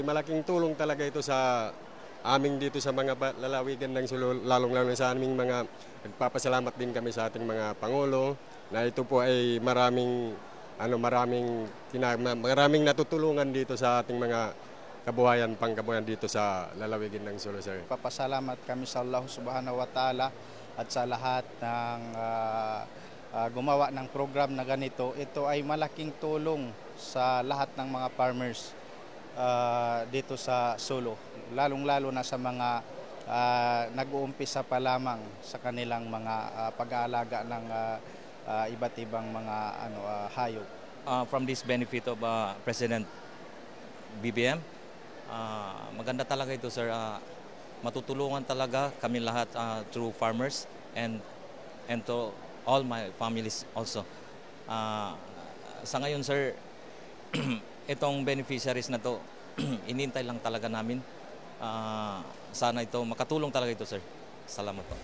Malaking tulong talaga ito sa aming dito sa mga lalawigan ng Sulu, lalong-lalo sa aming mga nagpapasalamat din kami sa ating mga pangulo na ito po ay maraming natutulungan dito sa ating mga pangkabuhayan dito sa lalawigan ng Sulu, sir. Papasalamat kami sa Allah Subhanahu wa Ta'ala at sa lahat ng gumawa ng program na ganito. Ito ay malaking tulong sa lahat ng mga farmers dito sa Sulu, lalong-lalo na sa mga nag-uumpisa pa lamang sa kanilang mga pag-aalaga ng iba't ibang mga hayop. From this benefit of President BBM, maganda talaga ito, sir. Matutulungan talaga kami lahat through farmers and to all my families also. Sa ngayon, sir, itong beneficiaries na to, inintay lang talaga namin. Sana ito, makatulong talaga ito, sir. Salamat po.